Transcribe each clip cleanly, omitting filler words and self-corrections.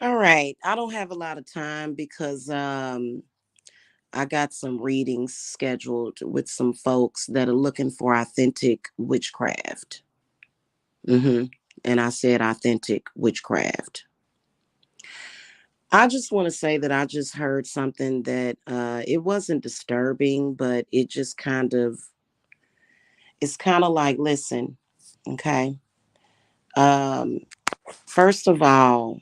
All right. I don't have a lot of time because I got some readings scheduled with some folks that are looking for authentic witchcraft. hmm And I said authentic witchcraft. I just want to say that I just heard something that it wasn't disturbing, but it just it's kind of like, listen, okay. Um, First of all,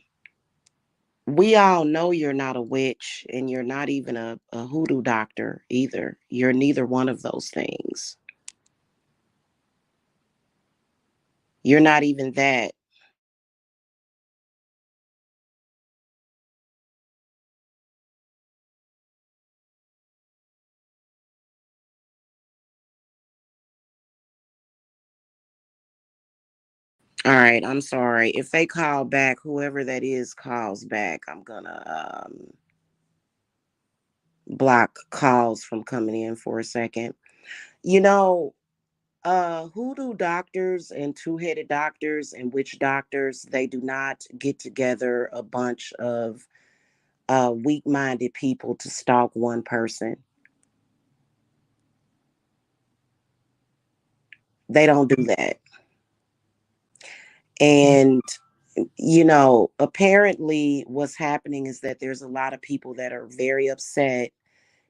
we all know you're not a witch and you're not even a hoodoo doctor either. You're neither one of those things. You're not even that. All right, I'm sorry. If they call back, whoever that is calls back, I'm gonna block calls from coming in for a second. You know, hoodoo doctors and two-headed doctors and witch doctors, they do not get together a bunch of weak-minded people to stalk one person. They don't do that. And apparently what's happening is that there's a lot of people that are very upset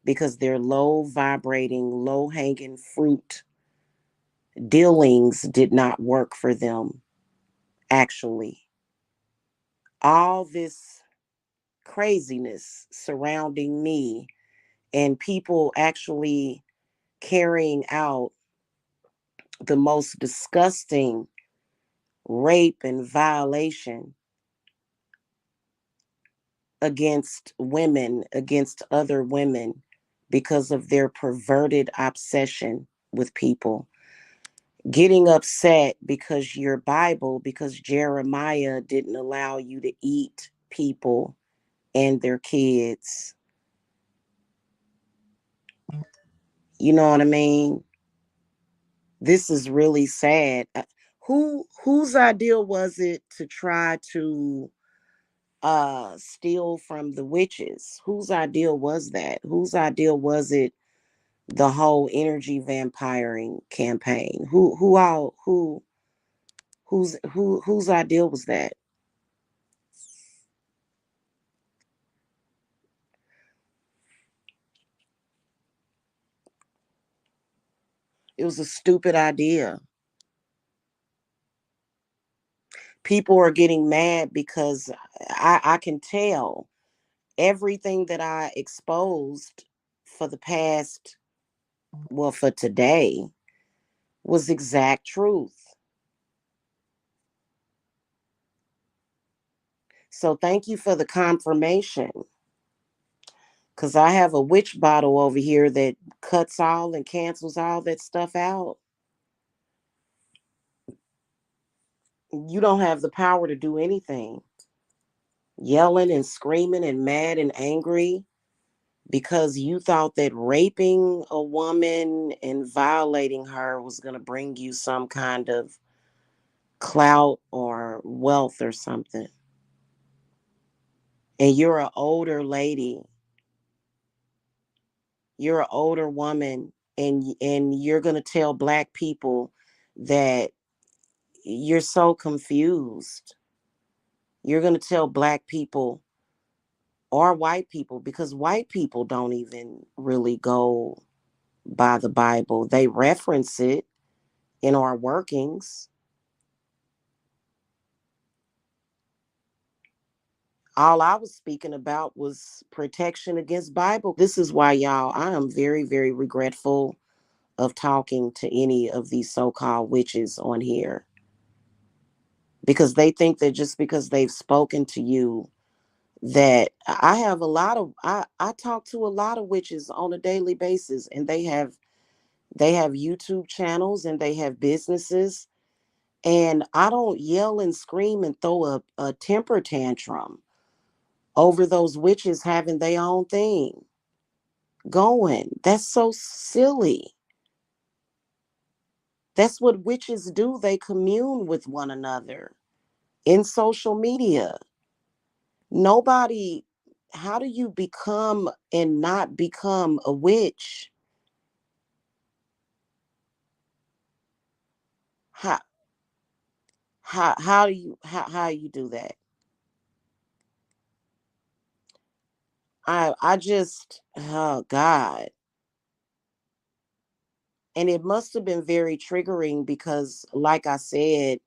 because their low vibrating, low hanging fruit dealings did not work for them. Actually, all this craziness surrounding me and people actually carrying out the most disgusting rape and violation against women, against other women, because of their perverted obsession with people. Getting upset because your Bible, because Jeremiah didn't allow you to eat people and their kids. You know what I mean? This is really sad. Whose idea was it to try to steal from the witches? Whose idea was that? Whose idea was it, the whole energy vampiring campaign? Whose idea was that? It was a stupid idea. People are getting mad because I can tell everything that I exposed for the past, well, for today, was exact truth. So thank you for the confirmation. Because I have a witch bottle over here that cuts all and cancels all that stuff out. You don't have the power to do anything. Yelling and screaming and mad and angry because you thought that raping a woman and violating her was going to bring you some kind of clout or wealth or something. And you're an older lady, you're an older woman, and you're going to tell black people that you're so confused. You're going to tell black people or white people, because white people don't even really go by the Bible. They reference it in our workings. All I was speaking about was protection against Bible. This is why, y'all, I am very, very regretful of talking to any of these so-called witches on here, because they think that just because they've spoken to you, that I have a lot of I talk to a lot of witches on a daily basis, and they have YouTube channels and they have businesses, and I don't yell and scream and throw a temper tantrum over those witches having their own thing going. That's so silly. That's what witches do. They commune with one another in social media. Nobody, how do you become and not become a witch? How how you do that? I just, oh God. And it must have been very triggering because, like I said,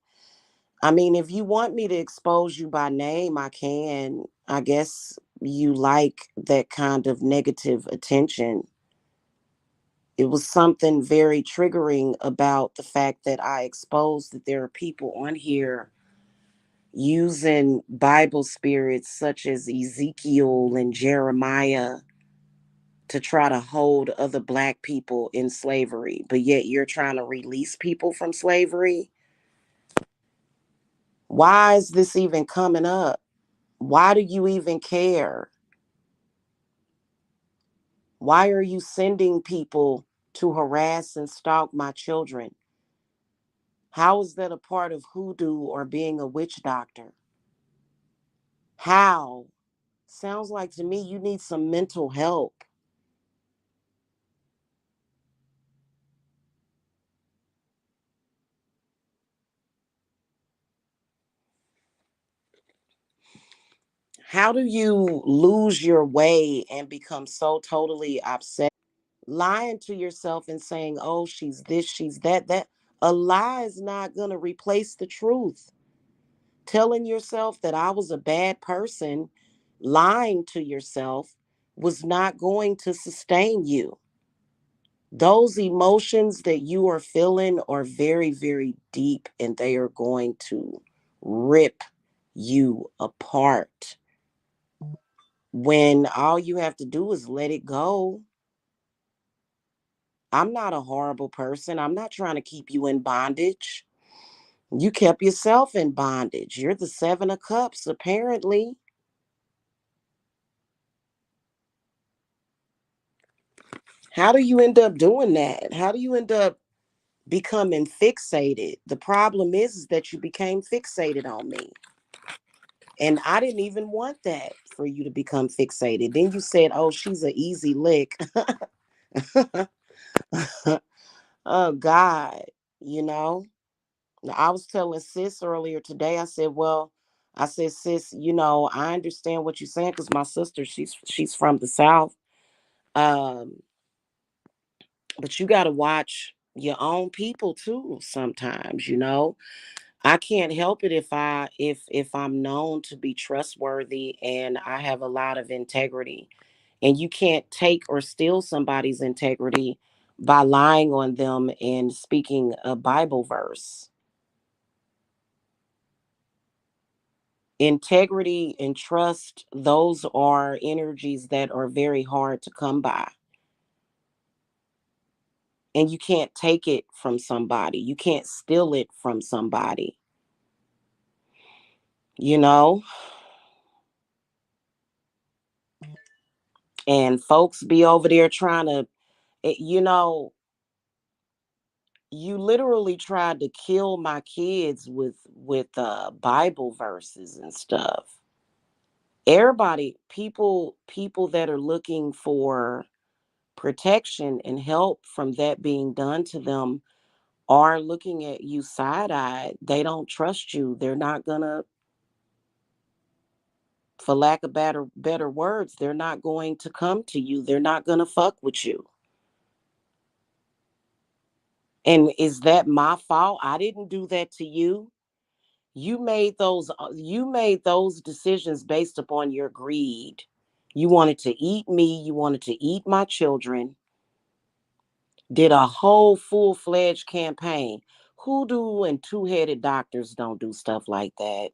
I mean, if you want me to expose you by name, I can. I guess you like that kind of negative attention. It was something very triggering about the fact that I exposed that there are people on here using Bible spirits such as Ezekiel and Jeremiah to try to hold other black people in slavery, but yet you're trying to release people from slavery. Why is this even coming up? Why do you even care? Why are you sending people to harass and stalk my children? How is that a part of hoodoo or being a witch doctor? How? Sounds like to me you need some mental help. How do you lose your way and become so totally upset? Lying to yourself and saying, oh, she's this, she's that, that. A lie is not going to replace the truth. Telling yourself that I was a bad person, lying to yourself, was not going to sustain you. Those emotions that you are feeling are very, very deep, and they are going to rip you apart when all you have to do is let it go. I'm not a horrible person. I'm not trying to keep you in bondage. You kept yourself in bondage. You're the Seven of Cups, apparently. How do you end up doing that? How do you end up becoming fixated? The problem is that you became fixated on me. And I didn't even want that for you to become fixated. Then you said, oh, she's an easy lick. Oh, God, you know? I was telling sis earlier today, I said, well, I said, sis, I understand what you're saying because my sister, she's from the South. Um, but you got to watch your own people too sometimes. I can't help it if I'm known to be trustworthy and I have a lot of integrity. And you can't take or steal somebody's integrity by lying on them and speaking a Bible verse. Integrity and trust, those are energies that are very hard to come by. And you can't take it from somebody. You can't steal it from somebody. You know, and folks be over there trying to, you know, you literally tried to kill my kids with Bible verses and stuff. Everybody, people that are looking for protection and help from that being done to them are looking at you side-eyed. They don't trust you. They're not gonna, for lack of better words, they're not going to come to you. They're not gonna fuck with you. And is that my fault? I didn't do that to you. You made those decisions based upon your greed. You wanted to eat me, you wanted to eat my children, did a whole full-fledged campaign. Hoodoo and two-headed doctors don't do stuff like that.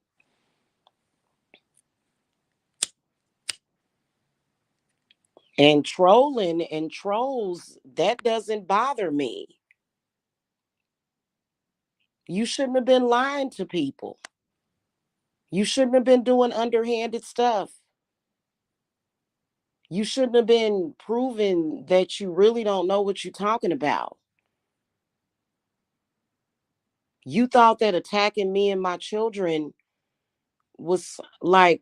And trolling and trolls, that doesn't bother me. You shouldn't have been lying to people. You shouldn't have been doing underhanded stuff. You shouldn't have been proving that you really don't know what you're talking about. You thought that attacking me and my children was like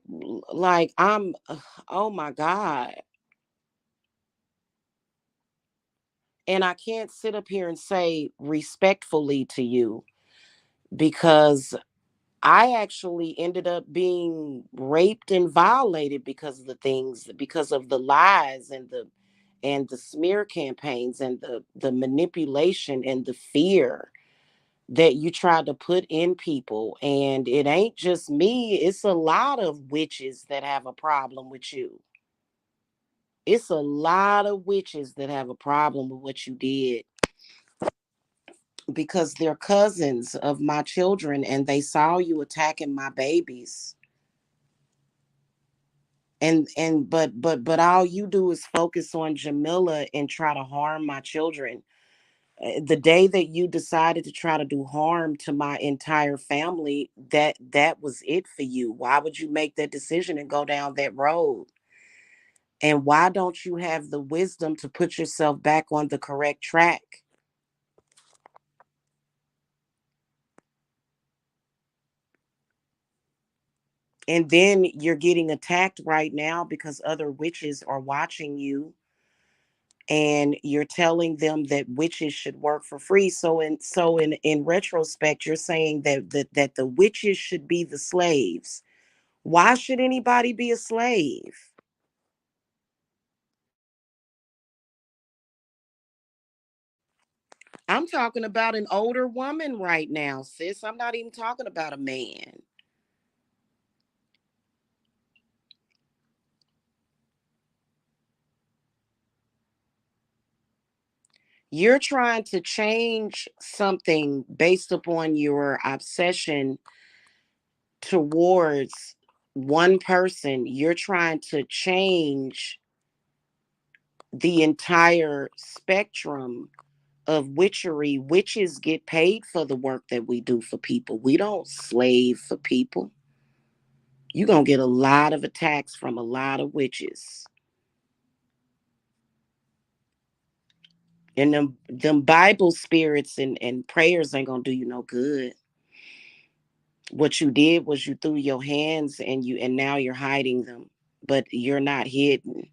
I'm oh my God. And I can't sit up here and say respectfully to you because I actually ended up being raped and violated because of the things, because of the lies and the smear campaigns and the manipulation and the fear that you tried to put in people. And it ain't just me, it's a lot of witches that have a problem with you. It's a lot of witches that have a problem with what you did because they're cousins of my children and they saw you attacking my babies. And all you do is focus on Jamila and try to harm my children. The day that you decided to try to do harm to my entire family, that was it for you. Why would you make that decision and go down that road? And why don't you have the wisdom to put yourself back on the correct track? And then you're getting attacked right now because other witches are watching you and you're telling them that witches should work for free. So in retrospect, you're saying that the witches should be the slaves. Why should anybody be a slave? I'm talking about an older woman right now, sis. I'm not even talking about a man. You're trying to change something based upon your obsession towards one person. You're trying to change the entire spectrum of witchery. Witches get paid for the work that we do for people. We don't slave for people. You're going to get a lot of attacks from a lot of witches. And them Bible spirits and prayers ain't going to do you no good. What you did was you threw your hands and now you're hiding them, but you're not hidden.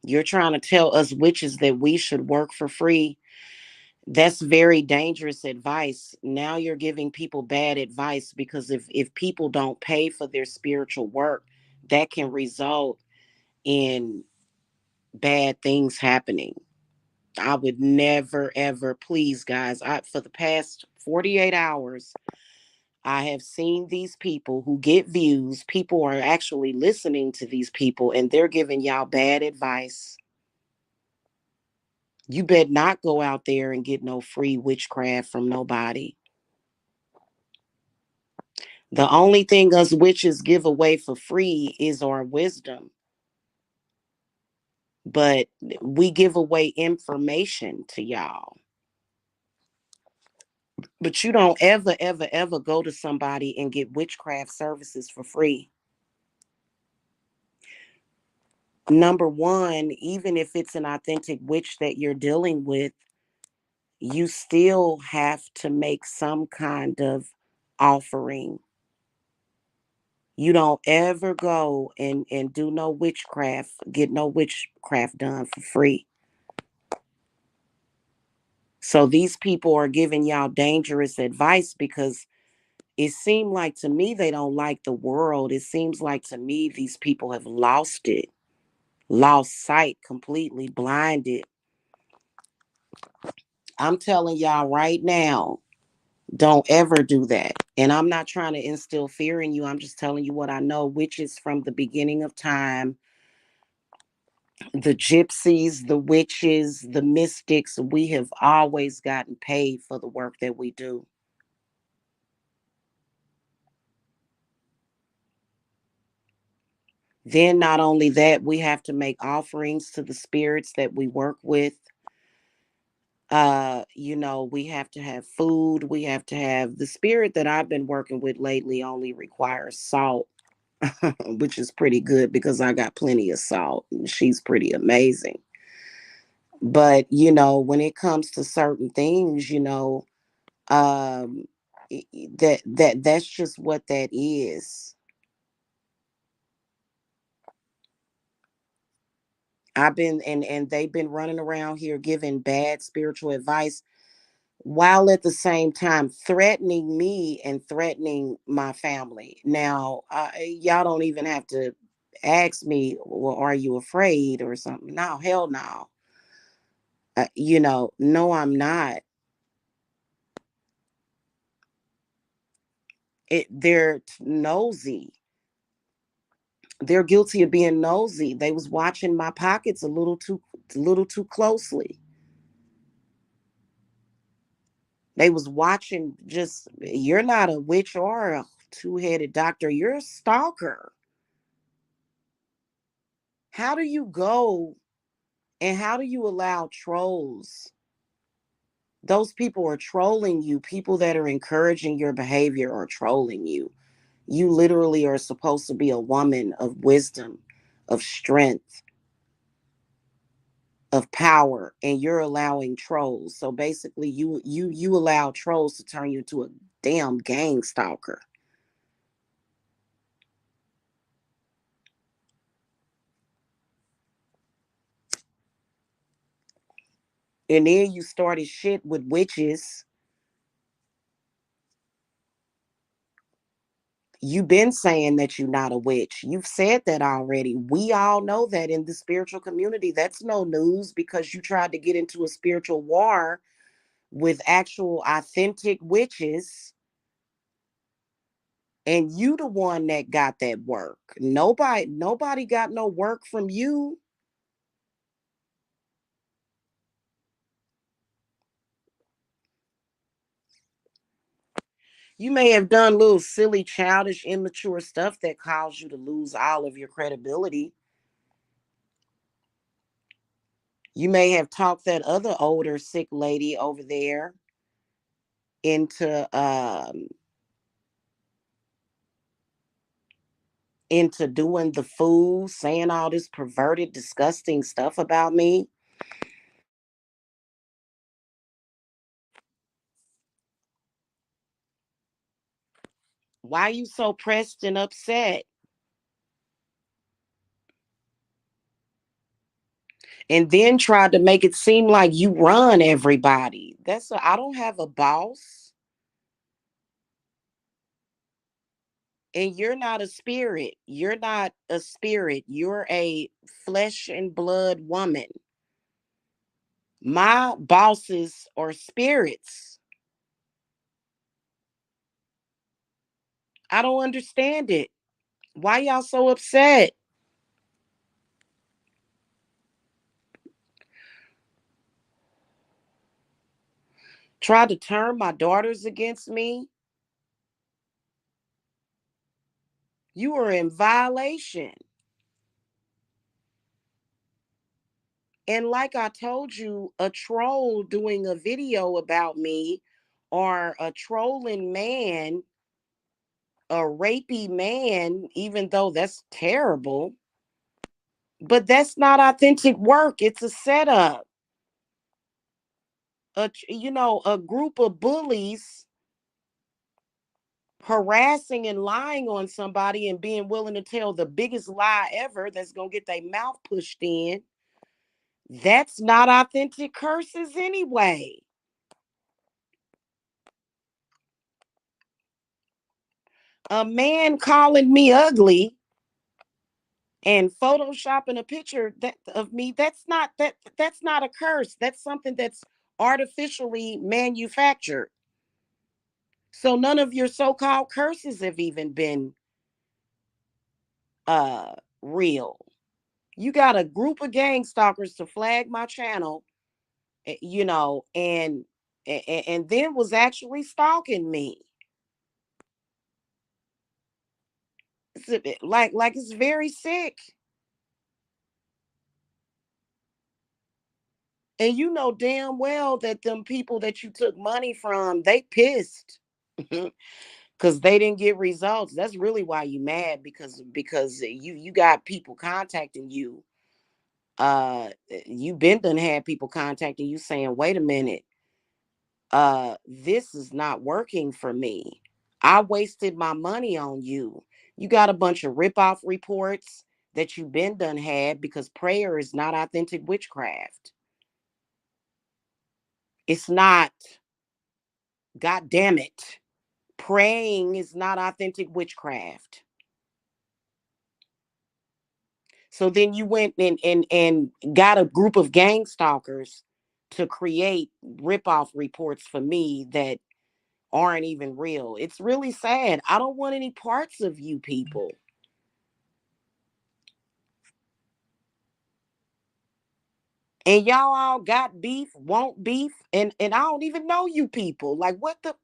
You're trying to tell us witches that we should work for free. That's very dangerous advice. Now you're giving people bad advice because if people don't pay for their spiritual work, that can result in bad things happening. I would never ever, please guys, I for the past 48 hours I have seen these people who get views. People are actually listening to these people and they're giving y'all bad advice. You better not go out there and get no free witchcraft from nobody. The only thing us witches give away for free is our wisdom, but we give away information to y'all. But you don't ever, ever, ever go to somebody and get witchcraft services for free. Number one, even if it's an authentic witch that you're dealing with, you still have to make some kind of offering. You don't ever go and do no witchcraft, get no witchcraft done for free. So these people are giving y'all dangerous advice because it seemed like to me they don't like the world. It seems like to me these people have lost it, lost sight, completely blinded. I'm telling y'all right now, don't ever do that. And I'm not trying to instill fear in you. I'm just telling you what I know, which is from the beginning of time. The gypsies, the witches, the mystics, we have always gotten paid for the work that we do. Then, not only that, we have to make offerings to the spirits that we work with. We have to have food. We have to have the spirit that I've been working with lately only requires salt, which is pretty good because I got plenty of salt. And she's pretty amazing. But, when it comes to certain things, um, that's just what that is. I've been and they've been running around here giving bad spiritual advice while at the same time threatening me and threatening my family. Now, y'all don't even have to ask me, well, are you afraid or something? No, hell no. No, I'm not. They're nosy. They're guilty of being nosy. They was watching my pockets a little too closely. They was watching just you're not a witch or a two-headed doctor. You're a stalker. How do you go and how do you allow trolls? Those people are trolling you. People that are encouraging your behavior are trolling you. You literally are supposed to be a woman of wisdom, of strength, of power, and you're allowing trolls. So basically you allow trolls to turn you to a damn gang stalker. And then you started shit with witches. You've been saying that you're not a witch. You've said that already. We all know that in the spiritual community. That's no news because you tried to get into a spiritual war with actual authentic witches, and you the one that got that work. Nobody got no work from you. You may have done little silly, childish, immature stuff that caused you to lose all of your credibility. You may have talked that other older sick lady over there into doing the fool, saying all this perverted, disgusting stuff about me. Why you so pressed and upset? And then tried to make it seem like you run everybody. I don't have a boss. And you're not a spirit. You're not a spirit. You're a flesh and blood woman. My bosses are spirits. I don't understand it. Why y'all so upset? Tried to turn my daughters against me. You are in violation. And like I told you, a troll doing a video about me, or a trolling man, a rapey man, even though that's terrible, but that's not authentic work. It's a setup. A group of bullies harassing and lying on somebody and being willing to tell the biggest lie ever that's going to get their mouth pushed in. That's not authentic curses anyway. A man calling me ugly and photoshopping a picture of me, that's not a curse. That's something that's artificially manufactured. So none of your so-called curses have even been uh real. You got a group of gang stalkers to flag my channel, and then was actually stalking me. Like it's very sick. And you know damn well that them people that you took money from, they pissed. Because they didn't get results. That's really why you mad, because you got people contacting you. You been done had people contacting you saying, wait a minute, this is not working for me. I wasted my money on you. You got a bunch of rip-off reports that you been done had, because prayer is not authentic witchcraft. It's not. God damn it. Praying is not authentic witchcraft. So then you went and got a group of gang stalkers to create rip-off reports for me that aren't even real. It's really sad. I don't want any parts of you people. And y'all all got beef, want beef, and I don't even know you people. Like what the,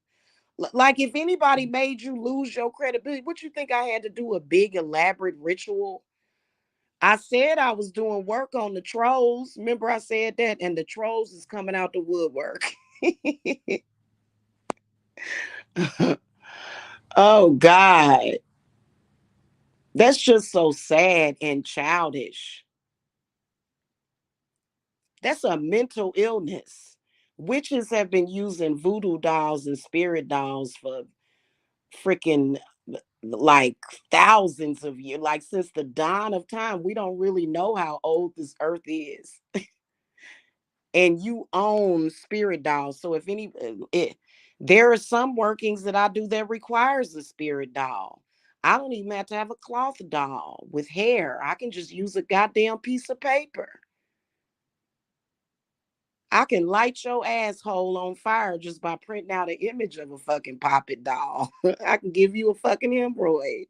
like if anybody made you lose your credibility, what you think I had to do a big elaborate ritual? I said I was doing work on the trolls. Remember I said that, and the trolls is coming out the woodwork. Oh God. That's just so sad and childish. That's a mental illness. Witches have been using voodoo dolls and spirit dolls for freaking like thousands of years, like since the dawn of time. We don't really know how old this earth is. And you own spirit dolls. So if there are some workings that I do that requires a spirit doll. I don't even have to have a cloth doll with hair. I can just use a goddamn piece of paper. I can light your asshole on fire just by printing out an image of a fucking poppet doll. I can give you a fucking hemorrhoid.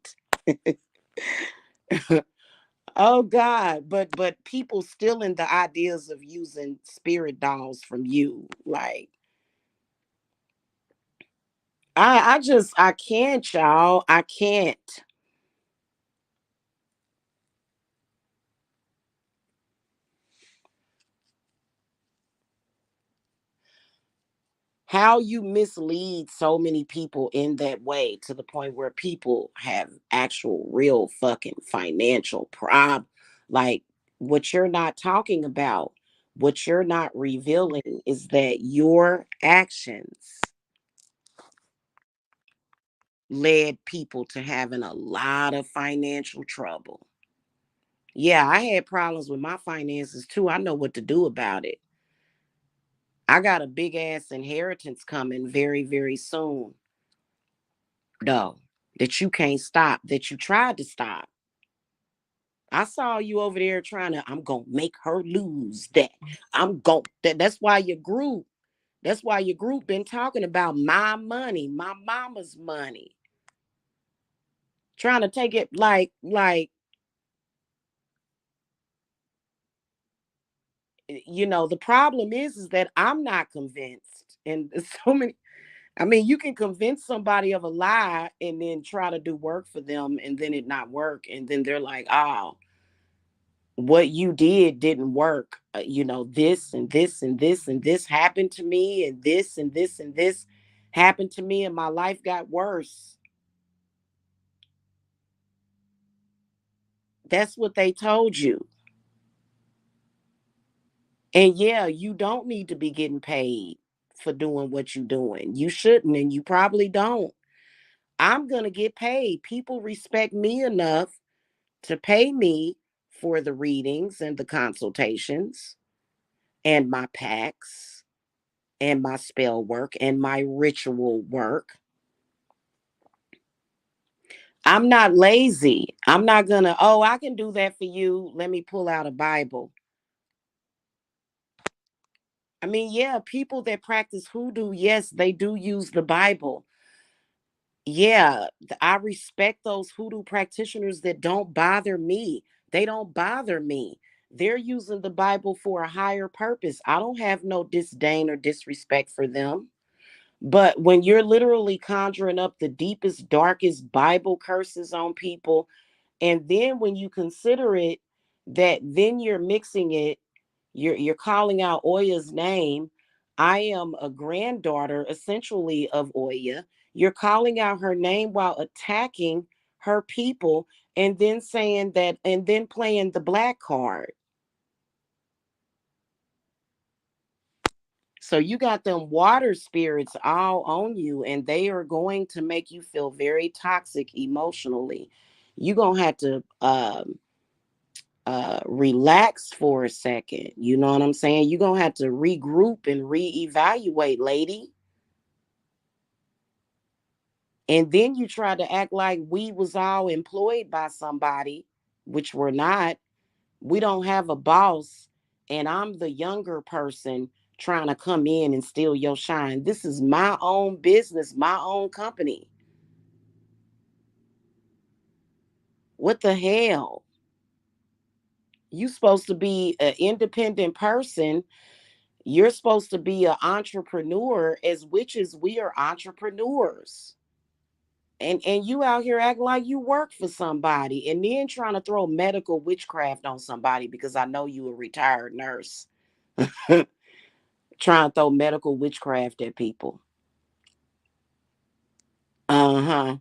Oh God, but people stealing the ideas of using spirit dolls from you. Like I can't, y'all. I can't. How you mislead so many people in that way, to the point where people have actual real fucking financial prob, like what you're not talking about, what you're not revealing is that your actions led people to having a lot of financial trouble. Yeah, I had problems with my finances too. I know what to do about it. I got a big ass inheritance coming very, very soon, though, that you can't stop, that you tried to stop. I saw you over there trying to, I'm gonna make her lose that. That's why your group been talking about my money, my mama's money. Trying to take it like the problem is that I'm not convinced. And so many I mean, you can convince somebody of a lie and then try to do work for them and then it not work. And then they're like, oh, what you did didn't work. This and this and this and this happened to me, and this and this and this happened to me, and my life got worse. That's what they told you. And yeah, you don't need to be getting paid for doing what you're doing. You shouldn't, and you probably don't. I'm going to get paid. People respect me enough to pay me for the readings and the consultations and my packs and my spell work and my ritual work. I'm not lazy. I'm not going to, oh, I can do that for you. Let me pull out a Bible. I mean, yeah, people that practice hoodoo, yes, they do use the Bible. Yeah, I respect those hoodoo practitioners that don't bother me. They don't bother me. They're using the Bible for a higher purpose. I don't have no disdain or disrespect for them. But when you're literally conjuring up the deepest, darkest Bible curses on people, and then when you consider it, that then you're mixing it, you're calling out Oya's name. I am a granddaughter essentially of Oya. You're calling out her name while attacking her people and then saying that and then playing the black card. So you got them water spirits all on you, and they are going to make you feel very toxic emotionally. You're gonna have to relax for a second. You know what I'm saying? You're gonna have to regroup and reevaluate, lady. And then you try to act like we was all employed by somebody, which we're not. We don't have a boss, and I'm the younger person trying to come in and steal your shine. This is my own business, my own company. What the hell? You supposed to be an independent person. You're supposed to be an entrepreneur. As witches, we are entrepreneurs. And you out here acting like you work for somebody and then trying to throw medical witchcraft on somebody because I know you a retired nurse. Trying to throw medical witchcraft at people. Uh-huh.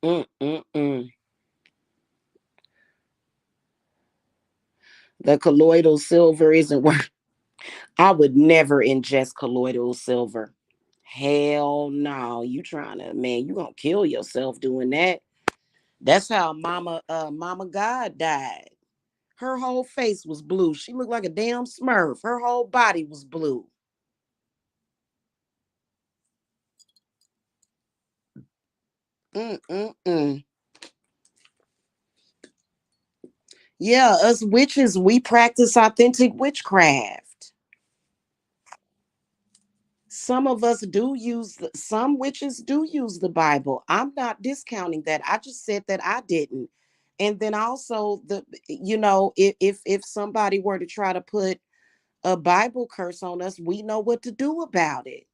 Mm-mm-mm. The colloidal silver isn't worth. I would never ingest colloidal silver. Hell no. You trying to, man, you gonna kill yourself doing that. That's how Mama God died. Her whole face was blue. She looked like a damn smurf. Her whole body was blue. Mm-mm-mm. Yeah, us witches, we practice authentic witchcraft. Some of us do use, some witches do use the Bible. I'm not discounting that. I just said that I didn't. And then also if somebody were to try to put a Bible curse on us, we know what to do about it.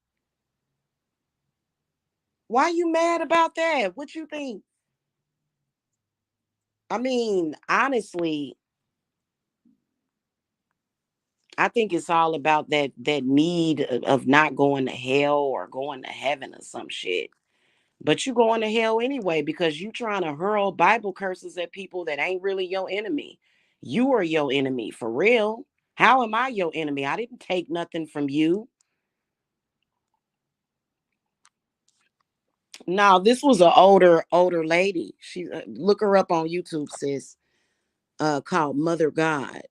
Why you mad about that? What you think? I mean, honestly, I think it's all about that need of not going to hell or going to heaven or some shit. But you going to hell anyway because you trying to hurl Bible curses at people that ain't really your enemy. You are your enemy for real. How am I your enemy? I didn't take nothing from you. No, this was an older lady. She look her up on YouTube, sis. Called Mother God,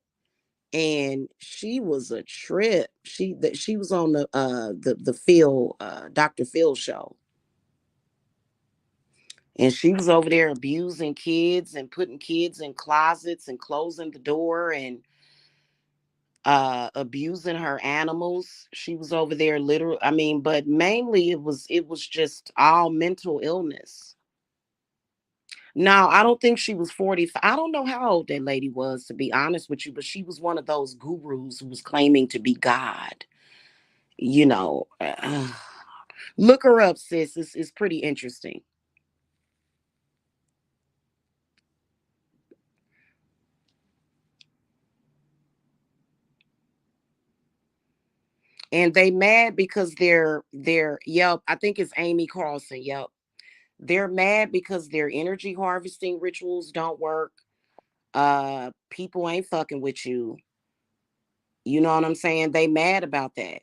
and she was a trip. She was on the Phil Dr. Phil show, and she was over there abusing kids and putting kids in closets and closing the door and abusing her animals. She was over there literally, I mean, but mainly it was just all mental illness. No, I don't think she was 45. I don't know how old that lady was, to be honest with you, but she was one of those gurus who was claiming to be God. You know, look her up, sis. It's pretty interesting. And they mad because they're yep, I think it's Amy Carlson. Yep. They're mad because their energy harvesting rituals don't work. People ain't fucking with you. You know what I'm saying? They mad about that.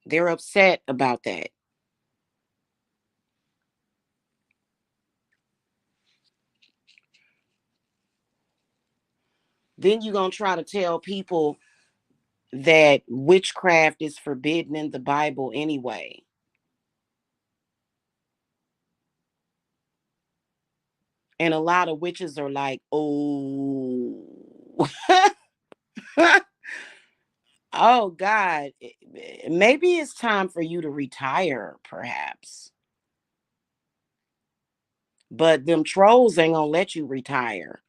They're upset about that. Then you're gonna try to tell people that witchcraft is forbidden in the Bible anyway. And a lot of witches are like, oh, oh God, maybe it's time for you to retire, perhaps. But them trolls ain't gonna let you retire.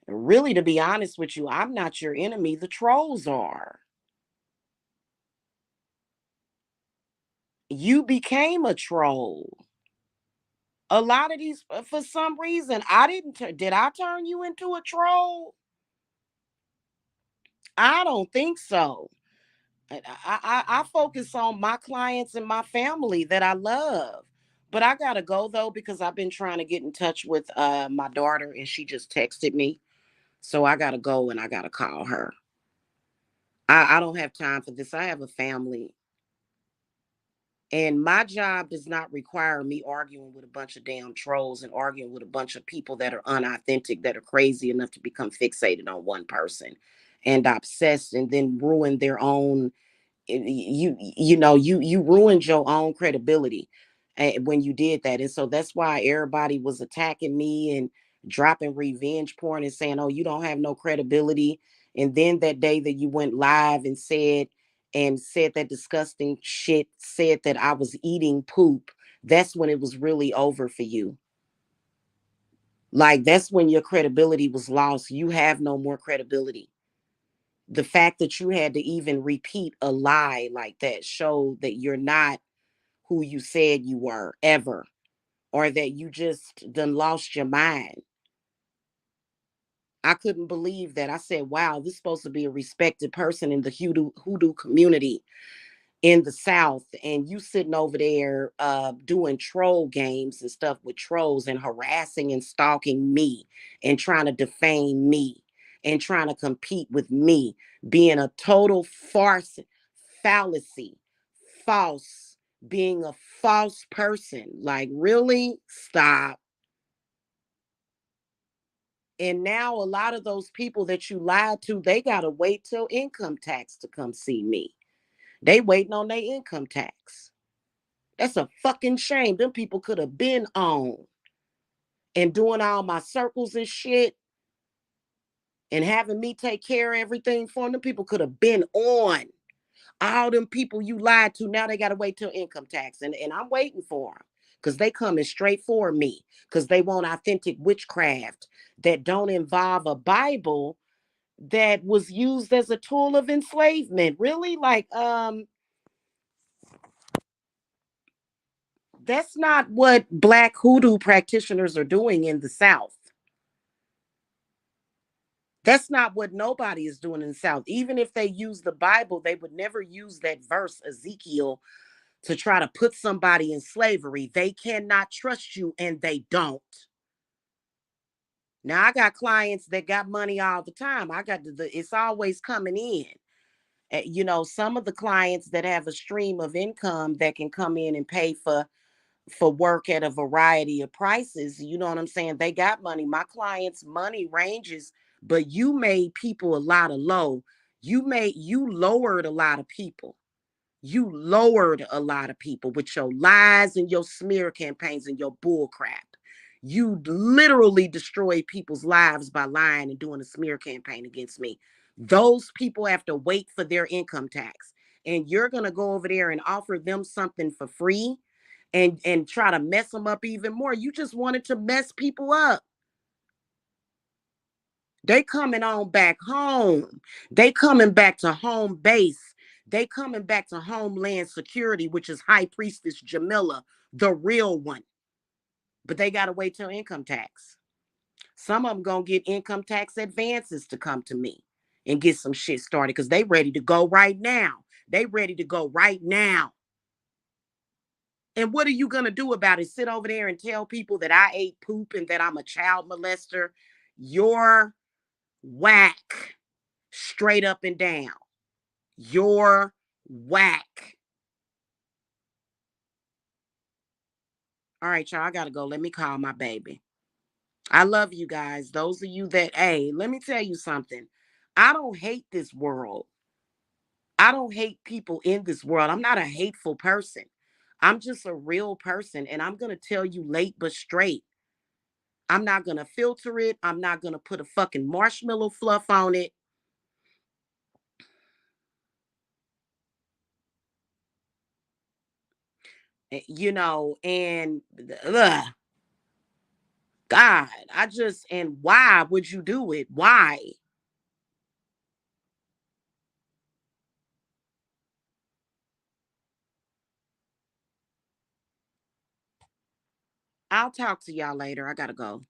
Really, to be honest with you, I'm not your enemy. The trolls are. You became a troll. A lot of these, for some reason, I didn't. Did I turn you into a troll? I don't think so. I focus on my clients and my family that I love. But I gotta go though because I've been trying to get in touch with my daughter and she just texted me. So I gotta go and I gotta call her. I don't have time for this. I have a family. And my job does not require me arguing with a bunch of damn trolls and arguing with a bunch of people that are unauthentic, that are crazy enough to become fixated on one person and obsessed and then ruin their own. You ruined your own credibility when you did that. And so that's why everybody was attacking me and dropping revenge porn and saying, oh, you don't have no credibility. And then that day that you went live and said that disgusting shit, said that I was eating poop, that's when it was really over for you. Like that's when your credibility was lost. You have no more credibility. The fact that you had to even repeat a lie like that showed that you're not who you said you were ever, or that you just done lost your mind. I couldn't believe that. I said, wow, this is supposed to be a respected person in the hoodoo community in the South, and you sitting over there doing troll games and stuff with trolls and harassing and stalking me and trying to defame me and trying to compete with me, being a total farce, fallacy, false, being a false person. Like, really? Stop. And now a lot of those people that you lied to, they gotta wait till income tax to come see me. They waiting on their income tax. That's a fucking shame. Them people could have been on and doing all my circles and shit and having me take care of everything for them. Them people could have been on. All them people you lied to, now they got to wait till income tax. And I'm waiting for them because they coming straight for me because they want authentic witchcraft that don't involve a Bible that was used as a tool of enslavement. Really? Like, that's not what black hoodoo practitioners are doing in the South. That's not what nobody is doing in the South. Even if they use the Bible, they would never use that verse, Ezekiel, to try to put somebody in slavery. They cannot trust you, and they don't. Now, I got clients that got money all the time. I got it's always coming in. Some of the clients that have a stream of income that can come in and pay for work at a variety of prices. You know what I'm saying? They got money. My clients' money ranges, but you made people a lot of low. You lowered a lot of people. You lowered a lot of people with your lies and your smear campaigns and your bull crap. You literally destroyed people's lives by lying and doing a smear campaign against me. Those people have to wait for their income tax. And you're going to go over there and offer them something for free and try to mess them up even more. You just wanted to mess people up. They coming on back home. They coming back to home base. They coming back to Homeland Security, which is High Priestess Jamila, the real one. But they gotta wait till income tax. Some of them gonna get income tax advances to come to me and get some shit started because they ready to go right now. They ready to go right now. And what are you gonna do about it? Sit over there and tell people that I ate poop and that I'm a child molester? You're whack, straight up and down. You're whack. All right, y'all, I gotta go. Let me call my baby. I love you guys. Those of you that, hey, let me tell you something. I don't hate this world. I don't hate people in this world. I'm not a hateful person. I'm just a real person. And I'm going to tell you late but straight. I'm not going to filter it. I'm not going to put a fucking marshmallow fluff on it. You know, and ugh, God, and why would you do it? Why? I'll talk to y'all later. I got to go.